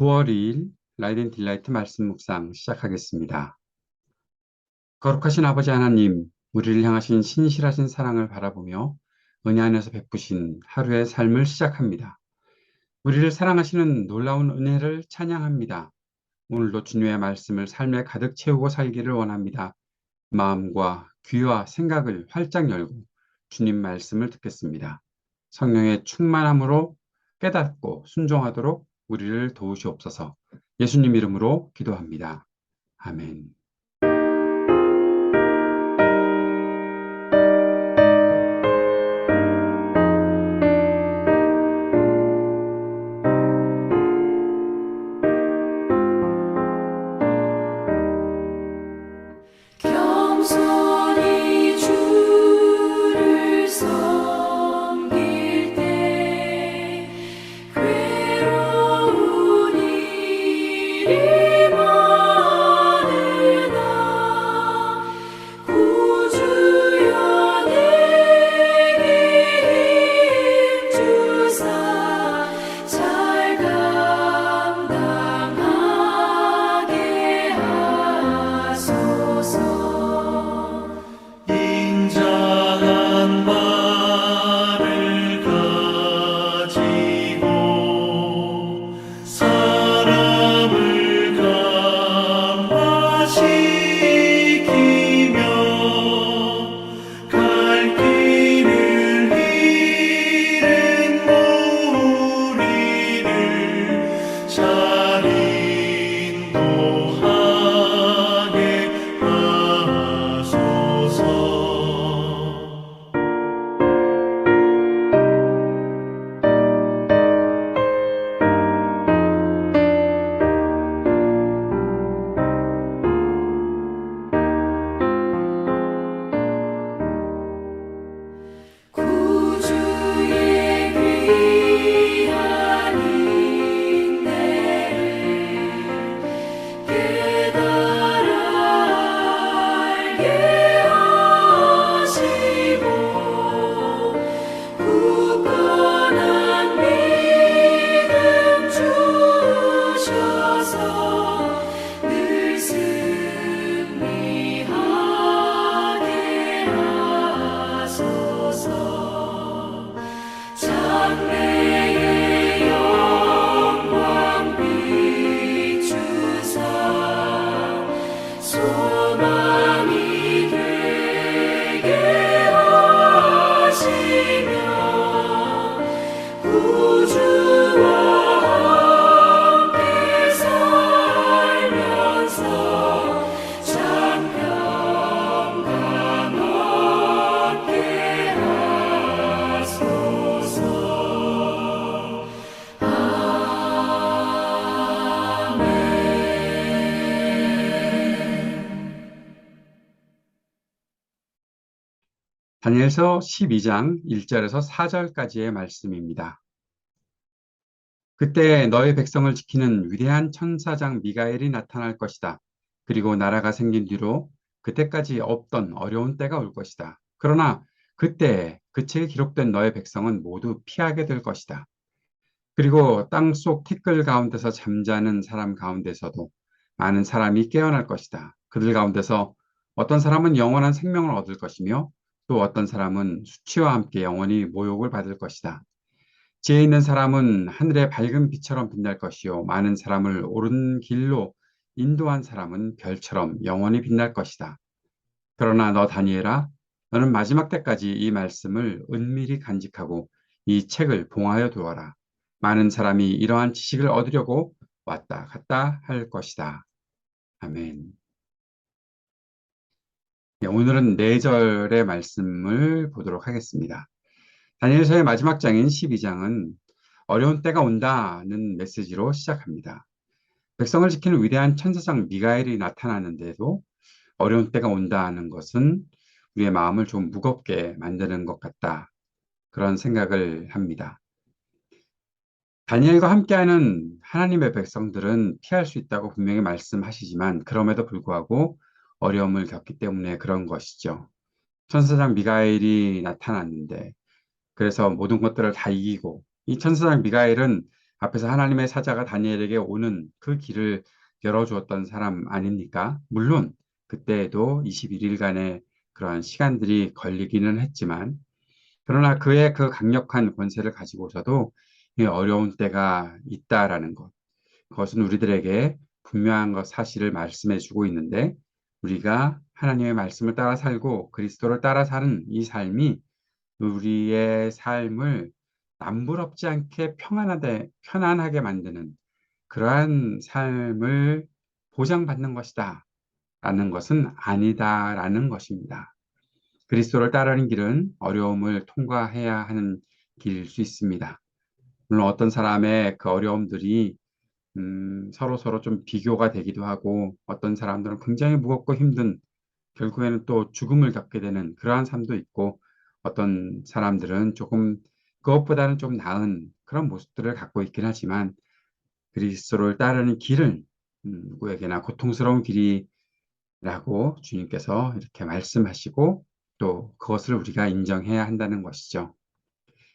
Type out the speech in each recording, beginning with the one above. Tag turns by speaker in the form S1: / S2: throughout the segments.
S1: 9월 2일 라이덴 딜라이트 말씀 묵상 시작하겠습니다. 거룩하신 아버지 하나님, 우리를 향하신 신실하신 사랑을 바라보며 은혜 안에서 베푸신 하루의 삶을 시작합니다. 우리를 사랑하시는 놀라운 은혜를 찬양합니다. 오늘도 주님의 말씀을 삶에 가득 채우고 살기를 원합니다. 마음과 귀와 생각을 활짝 열고 주님 말씀을 듣겠습니다. 성령의 충만함으로 깨닫고 순종하도록 우리를 도우시옵소서. 예수님 이름으로 기도합니다. 아멘.
S2: 겸손히 주를 섬길 때 괴로운 일이 많으나 구주여 내게 힘 주사 잘 감당하게 하소서.
S3: 인자한 말을 가지고 사람을 감화시키며 갈 길을 잃은 무리를 잘 인도하게 하소서.
S2: 구주의 귀한 인내를 깨달아 알게 하시고 굳건한 믿음 주셔서 늘 승리하게 하소서. 장래의 영광 비추사 소망이 되게 하시며 구주와 함께 살면서 참 평강 얻게 하소서.
S1: 다니엘서 12장 1절에서 4절까지의 말씀입니다. 그때 너의 백성을 지키는 위대한 천사장 미가엘이 나타날 것이다. 그리고 나라가 생긴 뒤로 그때까지 없던 어려운 때가 올 것이다. 그러나 그때 그 책에 기록된 너의 백성은 모두 피하게 될 것이다. 그리고 땅속 티끌 가운데서 잠자는 사람 가운데서도 많은 사람이 깨어날 것이다. 그들 가운데서 어떤 사람은 영원한 생명을 얻을 것이며 또 어떤 사람은 수치와 함께 영원히 모욕을 받을 것이다. 지혜 있는 사람은 하늘의 밝은 빛처럼 빛날 것이요 많은 사람을 옳은 길로 인도한 사람은 별처럼 영원히 빛날 것이다. 그러나 너 다니엘아, 너는 마지막 때까지 이 말씀을 은밀히 간직하고 이 책을 봉하여 두어라. 많은 사람이 이러한 지식을 얻으려고 왔다 갔다 할 것이다. 아멘. 오늘은 4절의 말씀을 보도록 하겠습니다. 다니엘서의 마지막 장인 12장은 어려운 때가 온다는 메시지로 시작합니다. 백성을 지키는 위대한 천사장 미가엘이 나타나는데도 어려운 때가 온다는 것은 우리의 마음을 좀 무겁게 만드는 것 같다. 그런 생각을 합니다. 다니엘과 함께하는 하나님의 백성들은 피할 수 있다고 분명히 말씀하시지만 그럼에도 불구하고 어려움을 겪기 때문에 그런 것이죠. 천사장 미가엘이 나타났는데 그래서 모든 것들을 다 이기고 이 천사장 미가엘은 앞에서 하나님의 사자가 다니엘에게 오는 그 길을 열어주었던 사람 아닙니까? 물론 그때에도 21일간의 그러한 시간들이 걸리기는 했지만, 그러나 그의 그 강력한 권세를 가지고서도 이 어려운 때가 있다라는 것, 그것은 우리들에게 분명한 것 사실을 말씀해 주고 있는데, 우리가 하나님의 말씀을 따라 살고 그리스도를 따라 사는 이 삶이 우리의 삶을 남부럽지 않게 편안하게 만드는 그러한 삶을 보장받는 것이다 라는 것은 아니다라는 것입니다. 그리스도를 따르는 길은 어려움을 통과해야 하는 길일 수 있습니다. 물론 어떤 사람의 그 어려움들이 서로 좀 비교가 되기도 하고, 어떤 사람들은 굉장히 무겁고 힘든, 결국에는 또 죽음을 겪게 되는 그러한 삶도 있고, 어떤 사람들은 조금 그것보다는 좀 나은 그런 모습들을 갖고 있긴 하지만, 그리스도를 따르는 길은 누구에게나 고통스러운 길이라고 주님께서 이렇게 말씀하시고, 또 그것을 우리가 인정해야 한다는 것이죠.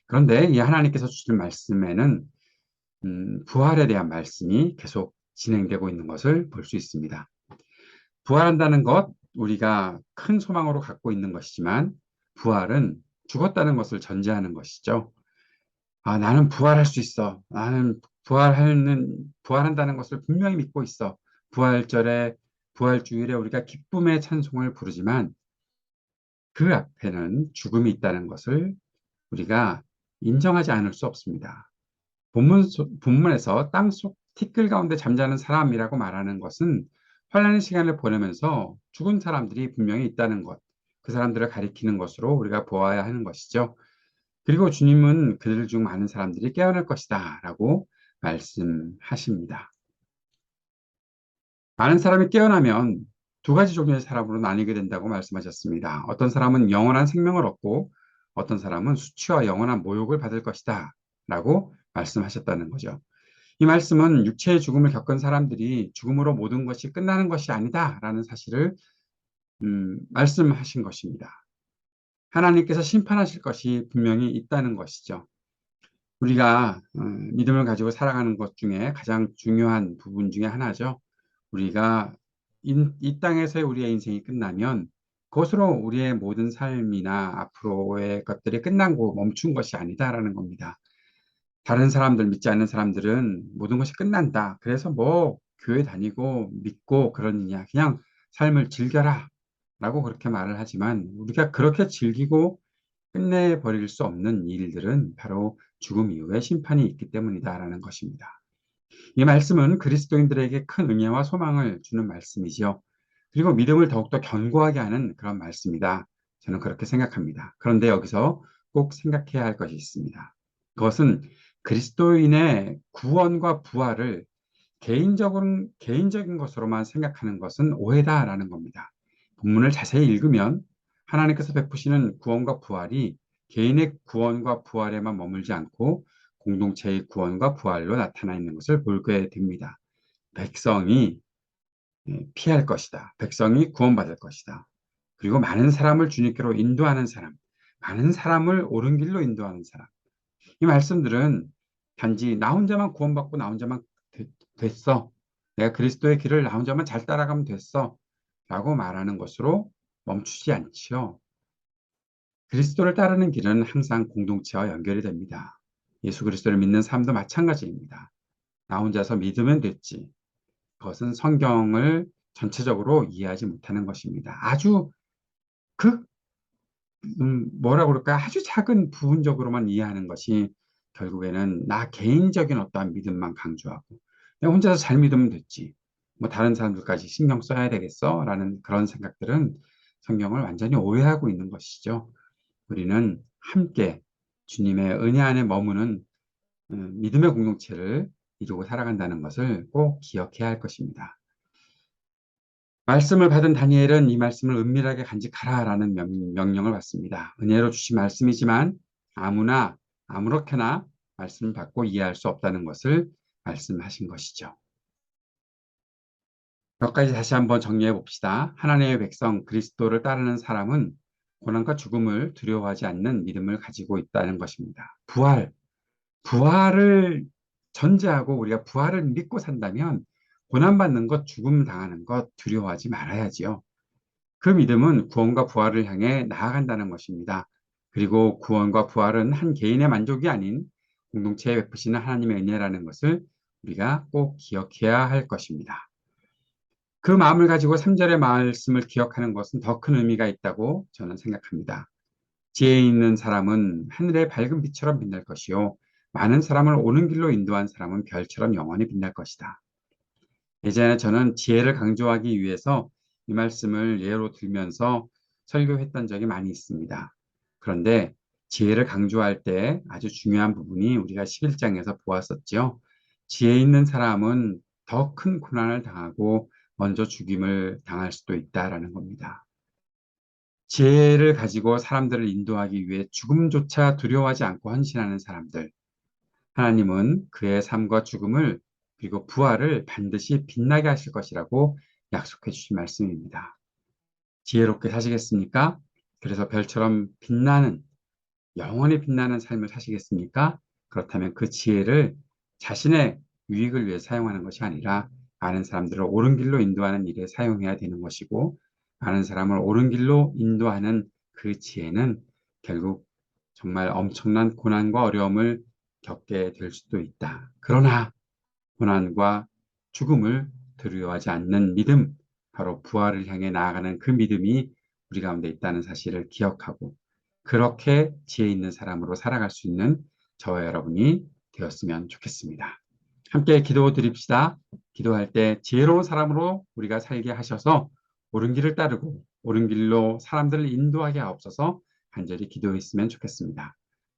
S1: 그런데 이 하나님께서 주신 말씀에는 부활에 대한 말씀이 계속 진행되고 있는 것을 볼 수 있습니다. 부활한다는 것, 우리가 큰 소망으로 갖고 있는 것이지만, 부활은 죽었다는 것을 전제하는 것이죠. 아, 나는 부활할 수 있어. 나는 부활한다는 것을 분명히 믿고 있어. 부활절에, 부활주일에 우리가 기쁨의 찬송을 부르지만, 그 앞에는 죽음이 있다는 것을 우리가 인정하지 않을 수 없습니다. 본문에서 땅속 티끌 가운데 잠자는 사람이라고 말하는 것은 환란의 시간을 보내면서 죽은 사람들이 분명히 있다는 것, 그 사람들을 가리키는 것으로 우리가 보아야 하는 것이죠. 그리고 주님은 그들 중 많은 사람들이 깨어날 것이다 라고 말씀하십니다. 많은 사람이 깨어나면 두 가지 종류의 사람으로 나뉘게 된다고 말씀하셨습니다. 어떤 사람은 영원한 생명을 얻고, 어떤 사람은 수치와 영원한 모욕을 받을 것이다 라고 말씀하셨다는 거죠. 이 말씀은 육체의 죽음을 겪은 사람들이 죽음으로 모든 것이 끝나는 것이 아니다라는 사실을 말씀하신 것입니다. 하나님께서 심판하실 것이 분명히 있다는 것이죠. 우리가 믿음을 가지고 살아가는 것 중에 가장 중요한 부분 중에 하나죠. 우리가 이 땅에서의 우리의 인생이 끝나면 그것으로 우리의 모든 삶이나 앞으로의 것들이 끝나고 멈춘 것이 아니다라는 겁니다. 다른 사람들, 믿지 않는 사람들은 모든 것이 끝난다. 그래서 뭐 교회 다니고 믿고 그러느냐. 그냥 삶을 즐겨라. 라고 그렇게 말을 하지만, 우리가 그렇게 즐기고 끝내버릴 수 없는 일들은 바로 죽음 이후에 심판이 있기 때문이다라는 것입니다. 이 말씀은 그리스도인들에게 큰 응애와 소망을 주는 말씀이지요. 그리고 믿음을 더욱더 견고하게 하는 그런 말씀이다. 저는 그렇게 생각합니다. 그런데 여기서 꼭 생각해야 할 것이 있습니다. 그것은 그리스도인의 구원과 부활을 개인적인 것으로만 생각하는 것은 오해다라는 겁니다. 본문을 자세히 읽으면 하나님께서 베푸시는 구원과 부활이 개인의 구원과 부활에만 머물지 않고 공동체의 구원과 부활로 나타나 있는 것을 보게 됩니다. 백성이 피할 것이다. 백성이 구원받을 것이다. 그리고 많은 사람을 주님께로 인도하는 사람, 많은 사람을 옳은 길로 인도하는 사람. 이 말씀들은 단지 나 혼자만 구원받고 나 혼자만 됐어. 내가 그리스도의 길을 나 혼자만 잘 따라가면 됐어. 라고 말하는 것으로 멈추지 않지요. 그리스도를 따르는 길은 항상 공동체와 연결이 됩니다. 예수 그리스도를 믿는 삶도 마찬가지입니다. 나 혼자서 믿으면 됐지. 그것은 성경을 전체적으로 이해하지 못하는 것입니다. 아주 그 뭐라 그럴까? 아주 작은 부분적으로만 이해하는 것이 결국에는 나 개인적인 어떠한 믿음만 강조하고, 내가 혼자서 잘 믿으면 됐지. 뭐 다른 사람들까지 신경 써야 되겠어? 라는 그런 생각들은 성경을 완전히 오해하고 있는 것이죠. 우리는 함께 주님의 은혜 안에 머무는 믿음의 공동체를 이루고 살아간다는 것을 꼭 기억해야 할 것입니다. 말씀을 받은 다니엘은 이 말씀을 은밀하게 간직하라라는 명령을 받습니다. 은혜로 주신 말씀이지만 아무렇게나 말씀을 받고 이해할 수 없다는 것을 말씀하신 것이죠. 몇 가지 다시 한번 정리해 봅시다. 하나님의 백성 그리스도를 따르는 사람은 고난과 죽음을 두려워하지 않는 믿음을 가지고 있다는 것입니다. 부활을 전제하고 우리가 부활을 믿고 산다면 고난받는 것, 죽음 당하는 것 두려워하지 말아야지요. 그 믿음은 구원과 부활을 향해 나아간다는 것입니다. 그리고 구원과 부활은 한 개인의 만족이 아닌 공동체에 베푸시는 하나님의 은혜라는 것을 우리가 꼭 기억해야 할 것입니다. 그 마음을 가지고 3절의 말씀을 기억하는 것은 더 큰 의미가 있다고 저는 생각합니다. 지혜 있는 사람은 하늘의 밝은 빛처럼 빛날 것이요. 많은 사람을 옳은 길로 인도한 사람은 별처럼 영원히 빛날 것이다. 예전에 저는 지혜를 강조하기 위해서 이 말씀을 예로 들면서 설교했던 적이 많이 있습니다. 그런데 지혜를 강조할 때 아주 중요한 부분이 우리가 11장에서 보았었죠. 지혜 있는 사람은 더 큰 고난을 당하고 먼저 죽임을 당할 수도 있다라는 겁니다. 지혜를 가지고 사람들을 인도하기 위해 죽음조차 두려워하지 않고 헌신하는 사람들, 하나님은 그의 삶과 죽음을 그리고 부활을 반드시 빛나게 하실 것이라고 약속해 주신 말씀입니다. 지혜롭게 사시겠습니까? 그래서 별처럼 빛나는, 영원히 빛나는 삶을 사시겠습니까? 그렇다면 그 지혜를 자신의 유익을 위해 사용하는 것이 아니라 많은 사람들을 옳은 길로 인도하는 일에 사용해야 되는 것이고, 많은 사람을 옳은 길로 인도하는 그 지혜는 결국 정말 엄청난 고난과 어려움을 겪게 될 수도 있다. 그러나 고난과 죽음을 두려워하지 않는 믿음, 바로 부활을 향해 나아가는 그 믿음이 우리 가운데 있다는 사실을 기억하고 그렇게 지혜 있는 사람으로 살아갈 수 있는 저와 여러분이 되었으면 좋겠습니다. 함께 기도 드립시다. 기도할 때 지혜로운 사람으로 우리가 살게 하셔서 옳은 길을 따르고 옳은 길로 사람들을 인도하게 하옵소서. 간절히 기도했으면 좋겠습니다.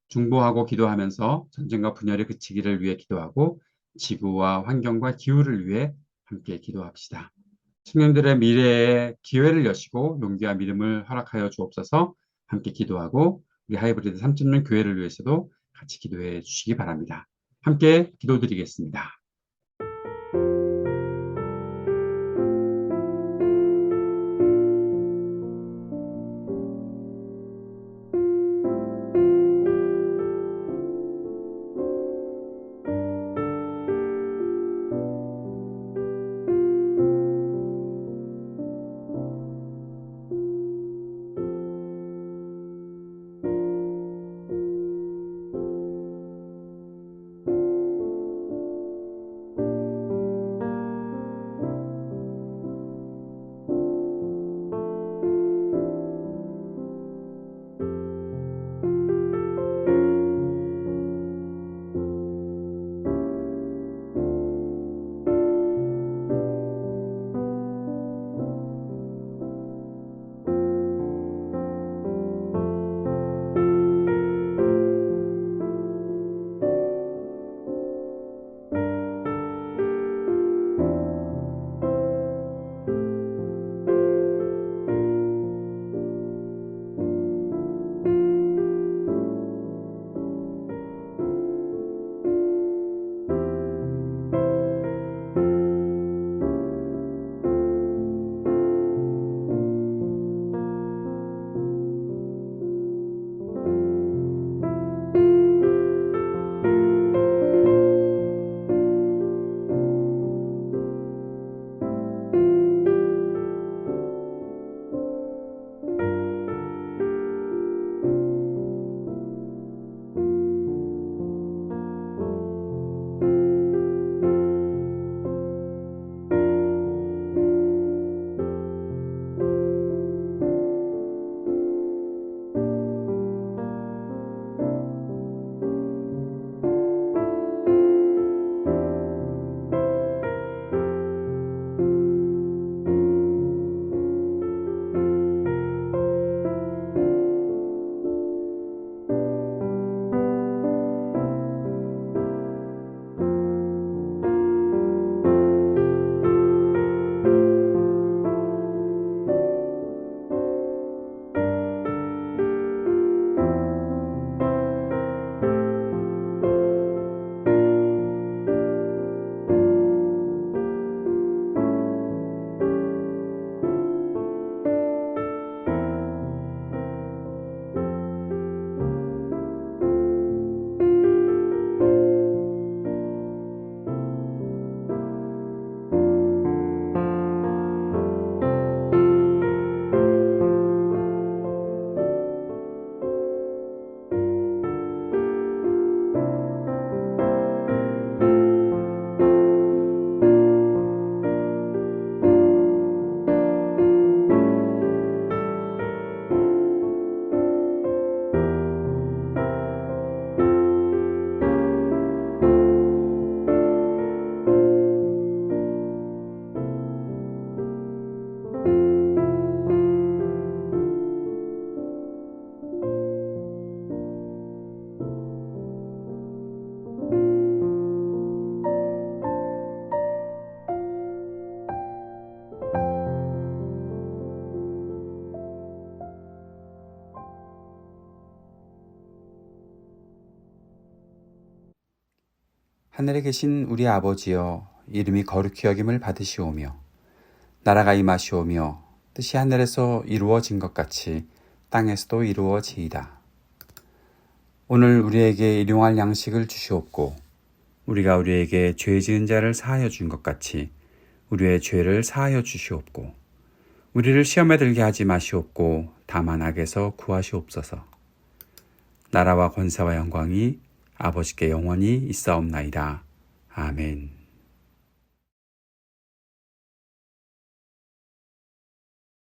S1: 중보하고 기도하면서 전쟁과 분열이 그치기를 위해 기도하고 지구와 환경과 기후를 위해 함께 기도합시다. 청년들의 미래에 기회를 여시고 용기와 믿음을 허락하여 주옵소서. 함께 기도하고 우리 하이브리드 3.0 교회를 위해서도 같이 기도해 주시기 바랍니다. 함께 기도드리겠습니다. 하늘에 계신 우리 아버지여, 이름이 거룩히 여김을 받으시오며 나라가 임하시오며 뜻이 하늘에서 이루어진 것 같이 땅에서도 이루어지이다. 오늘 우리에게 일용할 양식을 주시옵고 우리가 우리에게 죄 지은 자를 사하여 준 것 같이 우리의 죄를 사하여 주시옵고 우리를 시험에 들게 하지 마시옵고 다만 악에서 구하시옵소서. 나라와 권세와 영광이 아버지께 영원히 있사옵나이다. 아멘.